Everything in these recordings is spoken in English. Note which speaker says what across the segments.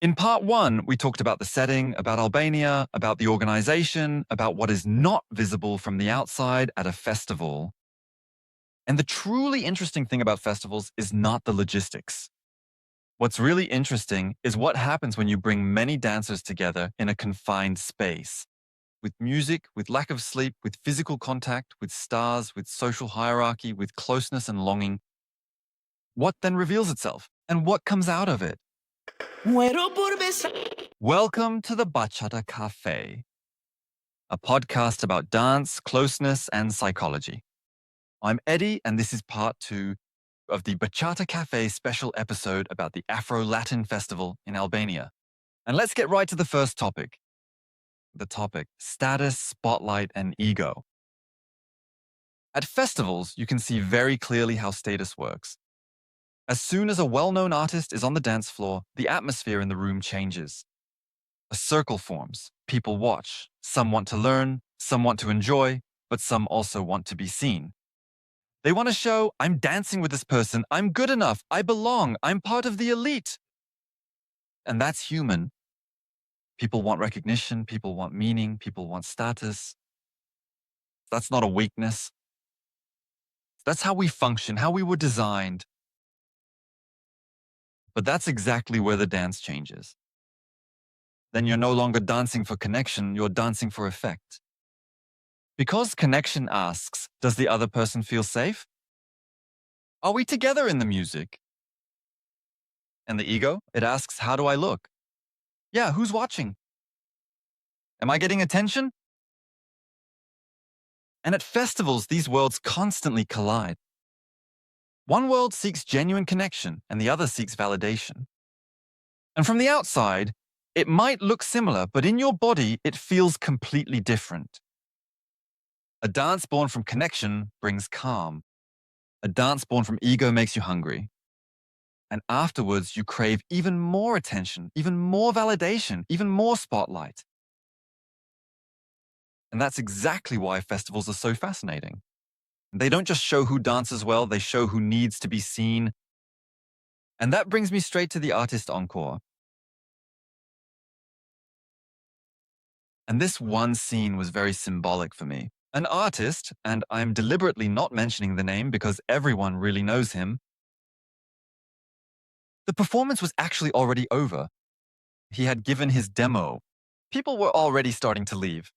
Speaker 1: In part one, we talked about the setting, about Albania, about the organization, about what is not visible from the outside at a festival. And the truly interesting thing about festivals is not the logistics. What's really interesting is what happens when you bring many dancers together in a confined space. With music, with lack of sleep, with physical contact, with stars, with social hierarchy, with closeness and longing. What then reveals itself? And what comes out of it? Welcome to the Bachata Cafe, a podcast about dance, closeness, and psychology. I'm Eddie, and this is part 2 of the Bachata Cafe special episode about the Afro Latin Festival in Albania. And let's get right to the first topic. The topic, status, spotlight, and ego. At festivals, you can see very clearly how status works. As soon as a well-known artist is on the dance floor, the atmosphere in the room changes. A circle forms. People watch. Some want to learn, some want to enjoy, but some also want to be seen. They want to show, I'm dancing with this person, I'm good enough, I belong, I'm part of the elite. And that's human. People want recognition, people want meaning, people want status. That's not a weakness. That's how we function, how we were designed. But that's exactly where the dance changes. Then you're no longer dancing for connection, you're dancing for effect. Because connection asks, does the other person feel safe? Are we together in the music? And the ego, it asks, how do I look? Yeah, who's watching? Am I getting attention? And at festivals, these worlds constantly collide. One world seeks genuine connection, and the other seeks validation. And from the outside, it might look similar, but in your body, it feels completely different. A dance born from connection brings calm. A dance born from ego makes you hungry. And afterwards, you crave even more attention, even more validation, even more spotlight. And that's exactly why festivals are so fascinating. They don't just show who dances well, they show who needs to be seen. And that brings me straight to the artist encore. And this one scene was very symbolic for me. An artist, and I'm deliberately not mentioning the name because everyone really knows him. The performance was actually already over. He had given his demo. People were already starting to leave.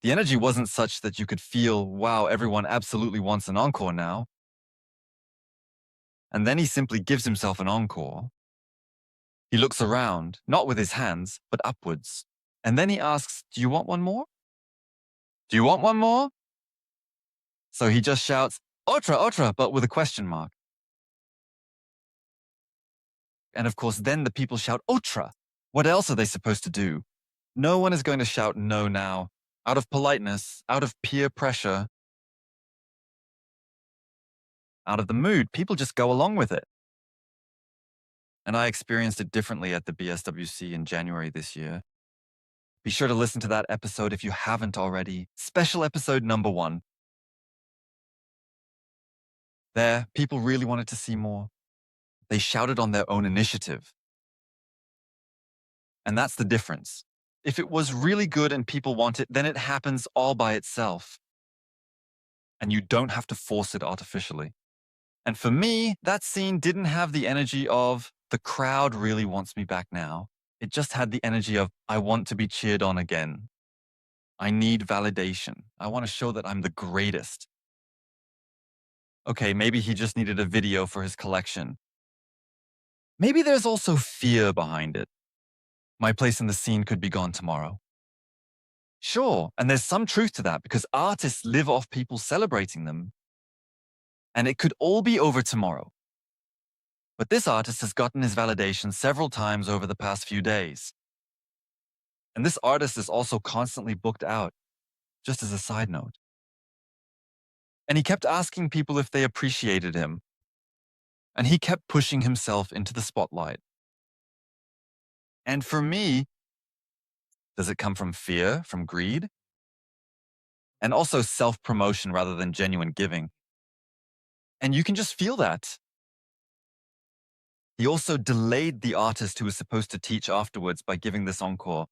Speaker 1: The energy wasn't such that you could feel, wow, everyone absolutely wants an encore now. And then he simply gives himself an encore. He looks around, not with his hands, but upwards. And then he asks, do you want one more? Do you want one more? So he just shouts, Otra, Otra, but with a question mark. And of course, then the people shout, Otra. What else are they supposed to do? No one is going to shout no now. Out of politeness, out of peer pressure, out of the mood, people just go along with it. And I experienced it differently at the BSWC in January this year. Be sure to listen to that episode if you haven't already. Special episode number 1. There, people really wanted to see more. They shouted on their own initiative. And that's the difference. If it was really good and people want it, then it happens all by itself. And you don't have to force it artificially. And for me, that scene didn't have the energy of, the crowd really wants me back now. It just had the energy of, I want to be cheered on again. I need validation. I want to show that I'm the greatest. Okay, maybe he just needed a video for his collection. Maybe there's also fear behind it. My place in the scene could be gone tomorrow. Sure, and there's some truth to that because artists live off people celebrating them. And it could all be over tomorrow. But this artist has gotten his validation several times over the past few days. And this artist is also constantly booked out, just as a side note. And he kept asking people if they appreciated him. And he kept pushing himself into the spotlight. And for me, does it come from fear, from greed? And also self-promotion rather than genuine giving. And you can just feel that. He also delayed the artist who was supposed to teach afterwards by giving this encore.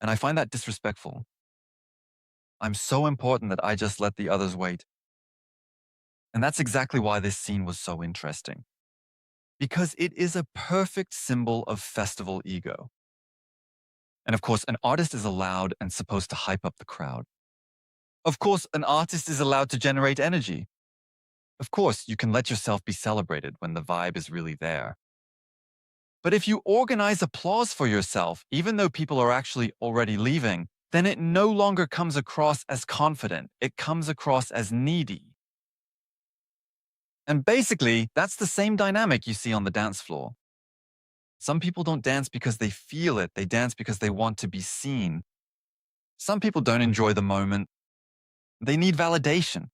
Speaker 1: And I find that disrespectful. I'm so important that I just let the others wait. And that's exactly why this scene was so interesting. Because it is a perfect symbol of festival ego. And of course, an artist is allowed and supposed to hype up the crowd. Of course, an artist is allowed to generate energy. Of course, you can let yourself be celebrated when the vibe is really there. But if you organize applause for yourself, even though people are actually already leaving, then it no longer comes across as confident. It comes across as needy. And basically, that's the same dynamic you see on the dance floor. Some people don't dance because they feel it. They dance because they want to be seen. Some people don't enjoy the moment. They need validation.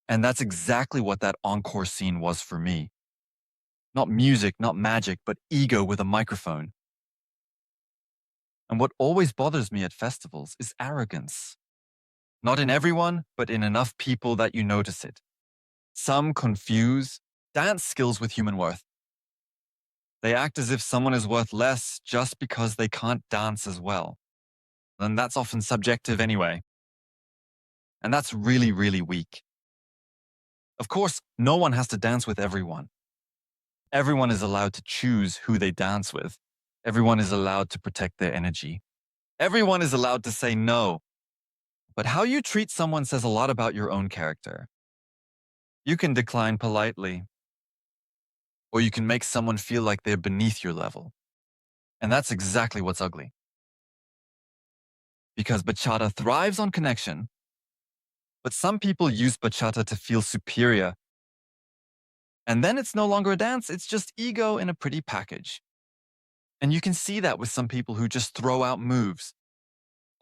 Speaker 1: And that's exactly what that encore scene was for me. Not music, not magic, but ego with a microphone. And what always bothers me at festivals is arrogance. Not in everyone, but in enough people that you notice it. Some confuse dance skills with human worth. They act as if someone is worth less just because they can't dance as well. And that's often subjective anyway. And that's really, really weak. Of course, no one has to dance with everyone. Everyone is allowed to choose who they dance with. Everyone is allowed to protect their energy. Everyone is allowed to say no. But how you treat someone says a lot about your own character. You can decline politely, or you can make someone feel like they're beneath your level. And that's exactly what's ugly. Because bachata thrives on connection, but some people use bachata to feel superior. And then it's no longer a dance, it's just ego in a pretty package. And you can see that with some people who just throw out moves.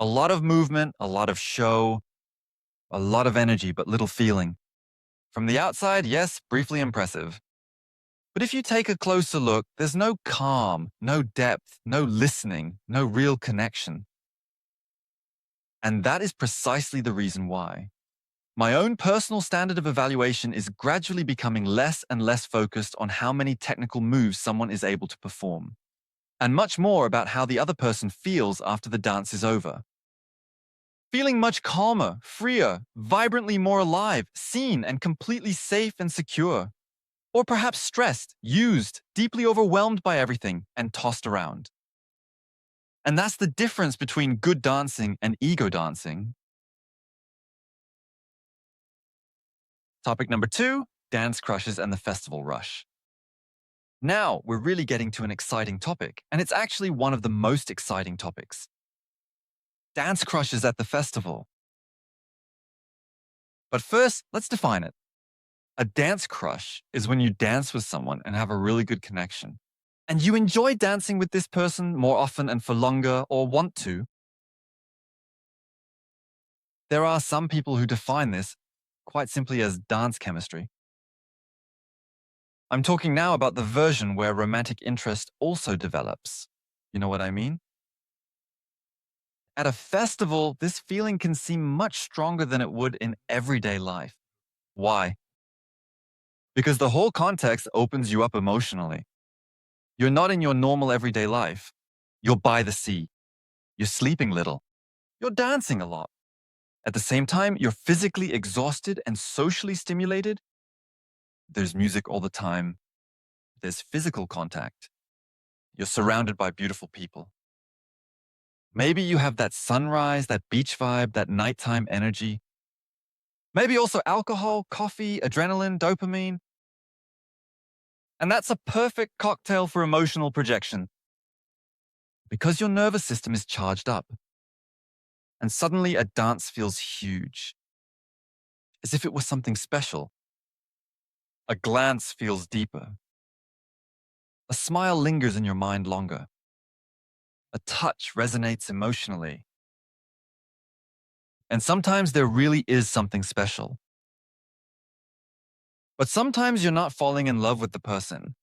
Speaker 1: A lot of movement, a lot of show, a lot of energy, but little feeling. From the outside, yes, briefly impressive. But if you take a closer look, there's no calm, no depth, no listening, no real connection. And that is precisely the reason why. My own personal standard of evaluation is gradually becoming less and less focused on how many technical moves someone is able to perform, and much more about how the other person feels after the dance is over. Feeling much calmer, freer, vibrantly more alive, seen and completely safe and secure. Or perhaps stressed, used, deeply overwhelmed by everything, and tossed around. And that's the difference between good dancing and ego dancing. Topic number 2, dance crushes and the festival rush. Now we're really getting to an exciting topic, and it's actually one of the most exciting topics. Dance crushes at the festival. But first, let's define it. A dance crush is when you dance with someone and have a really good connection. And you enjoy dancing with this person more often and for longer, or want to. There are some people who define this quite simply as dance chemistry. I'm talking now about the version where romantic interest also develops. You know what I mean? At a festival, this feeling can seem much stronger than it would in everyday life. Why? Because the whole context opens you up emotionally. You're not in your normal everyday life. You're by the sea. You're sleeping little. You're dancing a lot. At the same time, you're physically exhausted and socially stimulated. There's music all the time. There's physical contact. You're surrounded by beautiful people. Maybe you have that sunrise, that beach vibe, that nighttime energy. Maybe also alcohol, coffee, adrenaline, dopamine. And that's a perfect cocktail for emotional projection. Because your nervous system is charged up. And suddenly a dance feels huge. As if it was something special. A glance feels deeper. A smile lingers in your mind longer. A touch resonates emotionally. And sometimes there really is something special. But sometimes you're not falling in love with the person.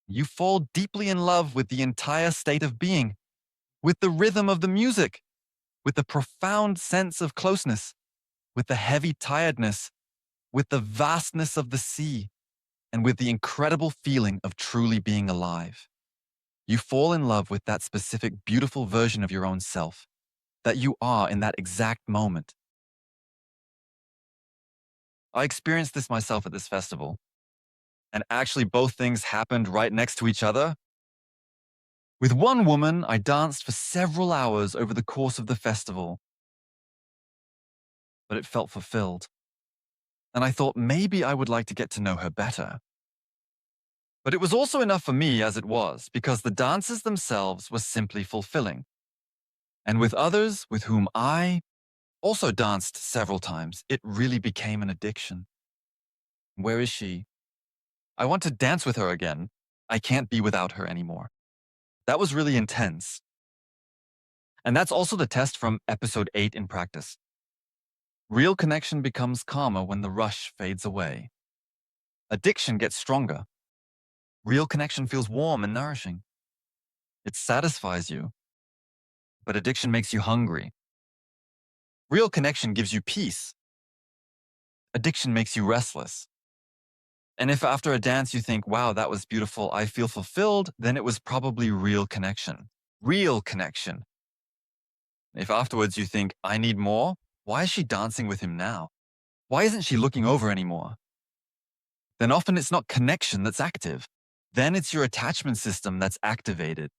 Speaker 1: You fall deeply in love with the entire state of being, with the rhythm of the music, with the profound sense of closeness, with the heavy tiredness, with the vastness of the sea, and with the incredible feeling of truly being alive. You fall in love with that specific beautiful version of your own self that you are in that exact moment. I experienced this myself at this festival, and actually both things happened right next to each other. With one woman, I danced for several hours over the course of the festival, but it felt fulfilled. And I thought maybe I would like to get to know her better. But it was also enough for me as it was, because the dances themselves were simply fulfilling. And with others with whom I also danced several times, it really became an addiction. Where is she? I want to dance with her again. I can't be without her anymore. That was really intense. And that's also the test from episode 8 in practice. Real connection becomes calmer when the rush fades away. Addiction gets stronger. Real connection feels warm and nourishing. It satisfies you. But addiction makes you hungry. Real connection gives you peace. Addiction makes you restless. And if after a dance you think, wow, that was beautiful, I feel fulfilled, then it was probably real connection. Real connection. If afterwards you think, I need more, why is she dancing with him now? Why isn't she looking over anymore? Then often it's not connection that's active. Then it's your attachment system that's activated.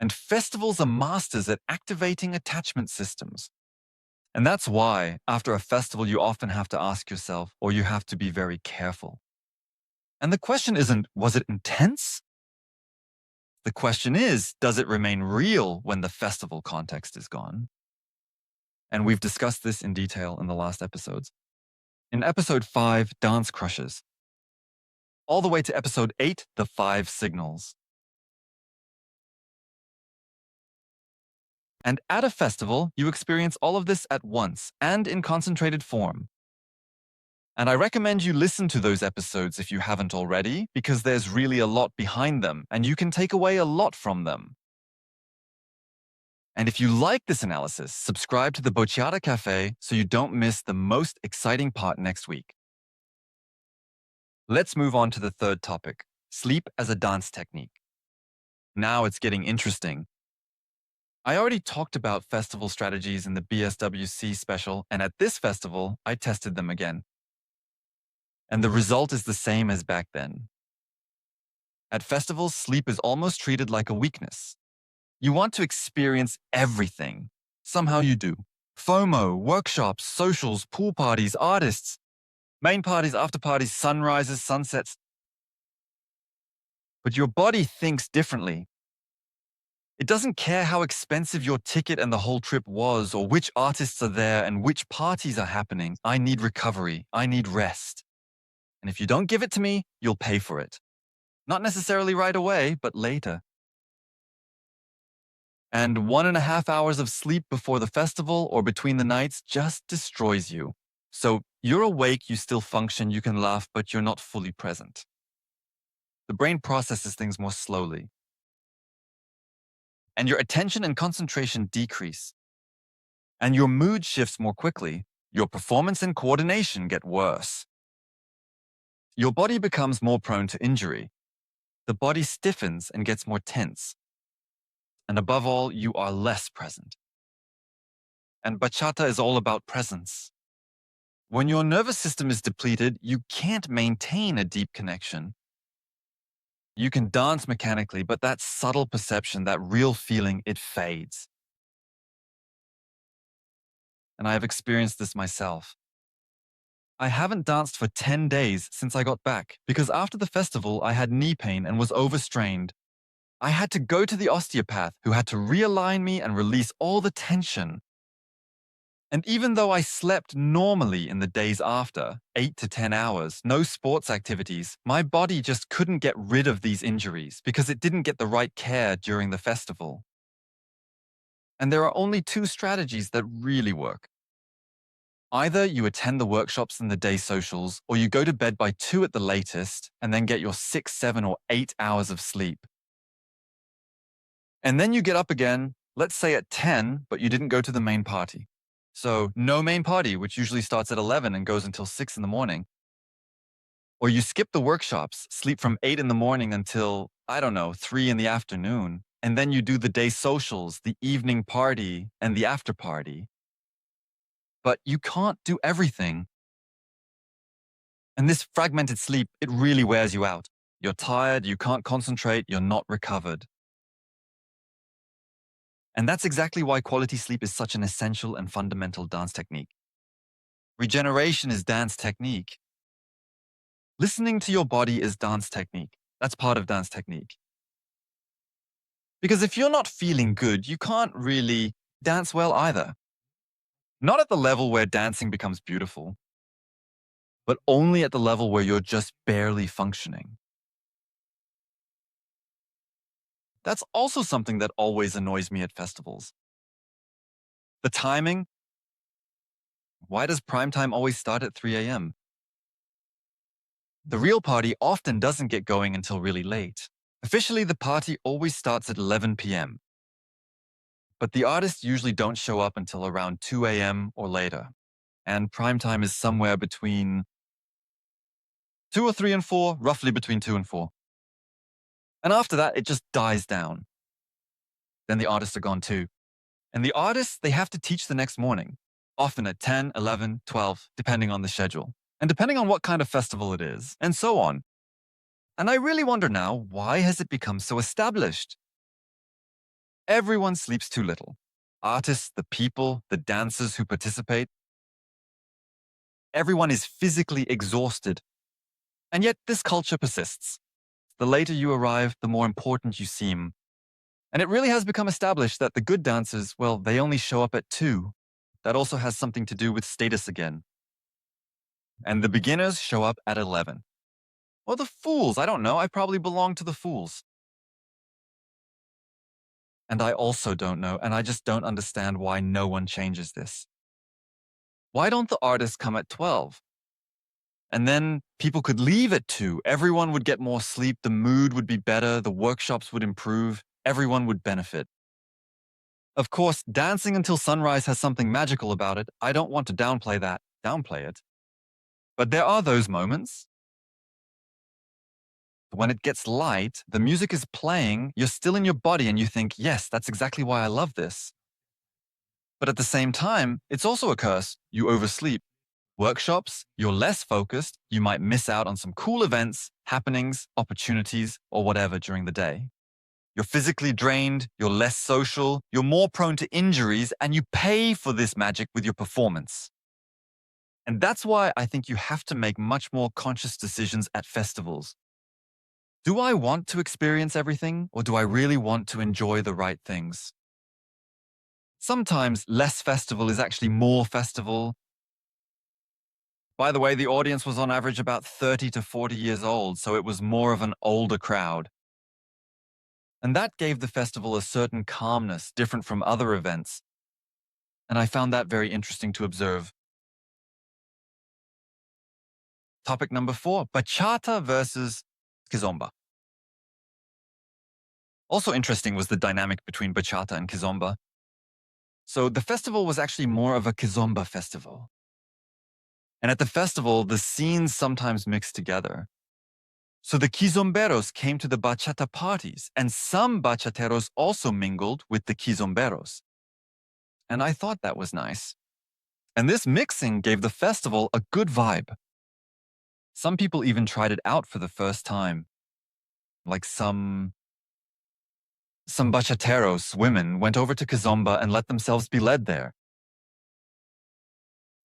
Speaker 1: And festivals are masters at activating attachment systems. And that's why, after a festival, you often have to ask yourself, or you have to be very careful. And the question isn't, was it intense? The question is, does it remain real when the festival context is gone? And we've discussed this in detail in the last episodes. In episode 5, Dance Crushes, all the way to episode 8, The 5 Signals. And at a festival, you experience all of this at once and in concentrated form. And I recommend you listen to those episodes if you haven't already, because there's really a lot behind them, and you can take away a lot from them. And if you like this analysis, subscribe to the Bachata Cafe so you don't miss the most exciting part next week. Let's move on to the third topic, sleep as a dance technique. Now it's getting interesting. I already talked about festival strategies in the BSWC special, and at this festival, I tested them again. And the result is the same as back then. At festivals, sleep is almost treated like a weakness. You want to experience everything. Somehow you do. FOMO, workshops, socials, pool parties, artists, main parties, after parties, sunrises, sunsets. But your body thinks differently. It doesn't care how expensive your ticket and the whole trip was, or which artists are there and which parties are happening. I need recovery. I need rest. And if you don't give it to me, you'll pay for it. Not necessarily right away, but later. And 1.5 hours of sleep before the festival or between the nights just destroys you. So you're awake, you still function, you can laugh, but you're not fully present. The brain processes things more slowly. And your attention and concentration decrease. And your mood shifts more quickly. Your performance and coordination get worse. Your body becomes more prone to injury. The body stiffens and gets more tense. And above all, you are less present. And bachata is all about presence. When your nervous system is depleted, you can't maintain a deep connection. You can dance mechanically, but that subtle perception, that real feeling, it fades. And I have experienced this myself. I haven't danced for 10 days since I got back, because after the festival, I had knee pain and was overstrained. I had to go to the osteopath, who had to realign me and release all the tension. And even though I slept normally in the days after, 8 to 10 hours, no sports activities, my body just couldn't get rid of these injuries because it didn't get the right care during the festival. And there are only 2 strategies that really work. Either you attend the workshops and the day socials, or you go to bed by 2 at the latest and then get your 6, 7, or 8 hours of sleep. And then you get up again, let's say at 10, but you didn't go to the main party. So no main party, which usually starts at 11 and goes until 6 in the morning. Or you skip the workshops, sleep from 8 in the morning until, I don't know, 3 in the afternoon, and then you do the day socials, the evening party, and the after party. But you can't do everything. And this fragmented sleep, it really wears you out. You're tired, you can't concentrate, you're not recovered. And that's exactly why quality sleep is such an essential and fundamental dance technique. Regeneration is dance technique. Listening to your body is dance technique. That's part of dance technique. Because if you're not feeling good, you can't really dance well either. Not at the level where dancing becomes beautiful, but only at the level where you're just barely functioning. That's also something that always annoys me at festivals. The timing. Why does prime time always start at 3 a.m.? The real party often doesn't get going until really late. Officially, the party always starts at 11 p.m., but the artists usually don't show up until around 2 a.m. or later. And prime time is somewhere between 2 or 3 and 4, roughly between 2 and 4. And after that, it just dies down. Then the artists are gone too. And the artists, they have to teach the next morning, often at 10, 11, 12, depending on the schedule, and depending on what kind of festival it is, and so on. And I really wonder now, why has it become so established? Everyone sleeps too little. Artists, the people, the dancers who participate. Everyone is physically exhausted. And yet this culture persists. The later you arrive, the more important you seem. And it really has become established that the good dancers, well, they only show up at 2. That also has something to do with status again. And the beginners show up at 11. Or the fools, I don't know, I probably belong to the fools. And I also don't know, and I just don't understand why no one changes this. Why don't the artists come at 12? And then people could leave at 2. Everyone would get more sleep, the mood would be better, the workshops would improve, everyone would benefit. Of course, dancing until sunrise has something magical about it. I don't want to downplay it. But there are those moments. When it gets light, the music is playing, you're still in your body and you think, yes, that's exactly why I love this. But at the same time, it's also a curse. You oversleep. Workshops, you're less focused, you might miss out on some cool events, happenings, opportunities, or whatever during the day. You're physically drained, you're less social, you're more prone to injuries, and you pay for this magic with your performance. And that's why I think you have to make much more conscious decisions at festivals. Do I want to experience everything, or do I really want to enjoy the right things? Sometimes less festival is actually more festival. By the way, the audience was on average about 30 to 40 years old, so it was more of an older crowd. And that gave the festival a certain calmness, different from other events. And I found that very interesting to observe. Topic number 4, Bachata versus Kizomba. Also interesting was the dynamic between Bachata and Kizomba. So the festival was actually more of a Kizomba festival. And at the festival, the scenes sometimes mixed together. So the Kizomberos came to the Bachata parties, and some Bachateros also mingled with the Kizomberos. And I thought that was nice. And this mixing gave the festival a good vibe. Some people even tried it out for the first time. Like some Bachateros, women, went over to Kizomba and let themselves be led there.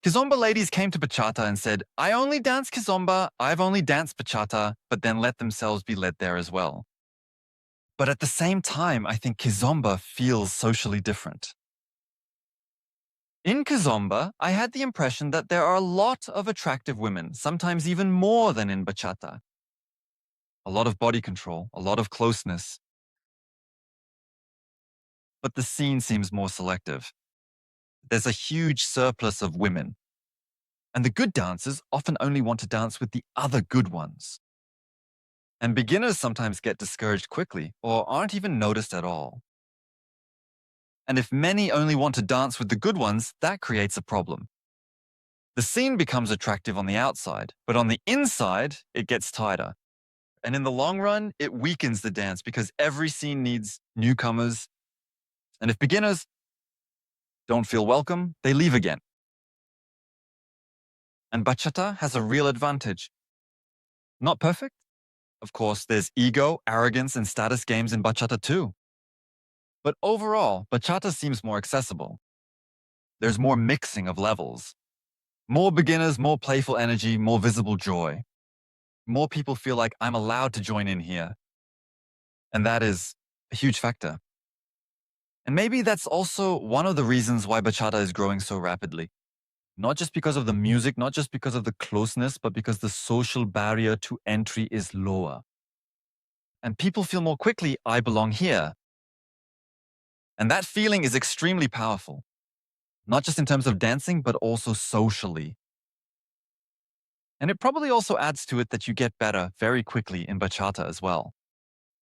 Speaker 1: Kizomba ladies came to Bachata and said, I only dance Kizomba, I've only danced Bachata, but then let themselves be led there as well. But at the same time, I think Kizomba feels socially different. In Kizomba, I had the impression that there are a lot of attractive women, sometimes even more than in Bachata. A lot of body control, a lot of closeness. But the scene seems more selective. There's a huge surplus of women. And the good dancers often only want to dance with the other good ones. And beginners sometimes get discouraged quickly or aren't even noticed at all. And if many only want to dance with the good ones, that creates a problem. The scene becomes attractive on the outside, but on the inside, it gets tighter. And in the long run, it weakens the dance because every scene needs newcomers. And if beginners don't feel welcome, they leave again. And bachata has a real advantage. Not perfect. Of course, there's ego, arrogance, and status games in bachata too. But overall, bachata seems more accessible. There's more mixing of levels. More beginners, more playful energy, more visible joy. More people feel like I'm allowed to join in here. And that is a huge factor. And maybe that's also one of the reasons why bachata is growing so rapidly. Not just because of the music, not just because of the closeness, but because the social barrier to entry is lower. And people feel more quickly, I belong here. And that feeling is extremely powerful, not just in terms of dancing, but also socially. And it probably also adds to it that you get better very quickly in bachata as well.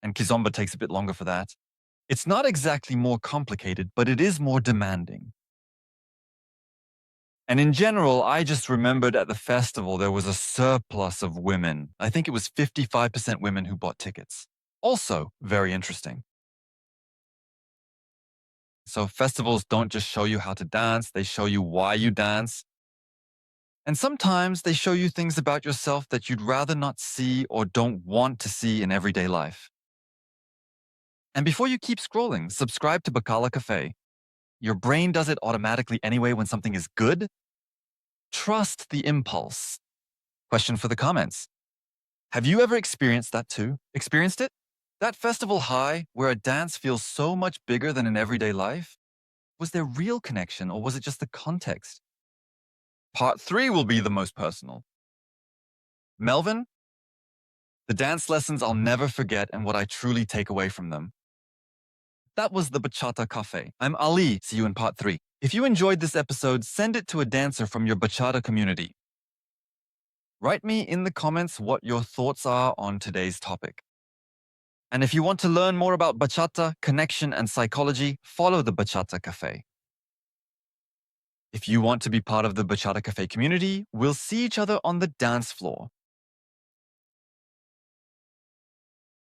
Speaker 1: And Kizomba takes a bit longer for that. It's not exactly more complicated, but it is more demanding. And in general, I just remembered at the festival there was a surplus of women. I think it was 55% women who bought tickets. Also, very interesting. So festivals don't just show you how to dance, they show you why you dance. And sometimes they show you things about yourself that you'd rather not see or don't want to see in everyday life. And before you keep scrolling, subscribe to Bacala Cafe. Your brain does it automatically anyway when something is good. Trust the impulse. Question for the comments. Have you ever experienced that too? Experienced it? That festival high where a dance feels so much bigger than in everyday life? Was there real connection or was it just the context? Part 3 will be the most personal. Melvin, the dance lessons I'll never forget and what I truly take away from them. That was the Bachata Cafe. I'm Ali. See you in part 3. If you enjoyed this episode, send it to a dancer from your bachata community. Write me in the comments what your thoughts are on today's topic. And if you want to learn more about bachata, connection, and psychology, follow the Bachata Cafe. If you want to be part of the Bachata Cafe community, we'll see each other on the dance floor.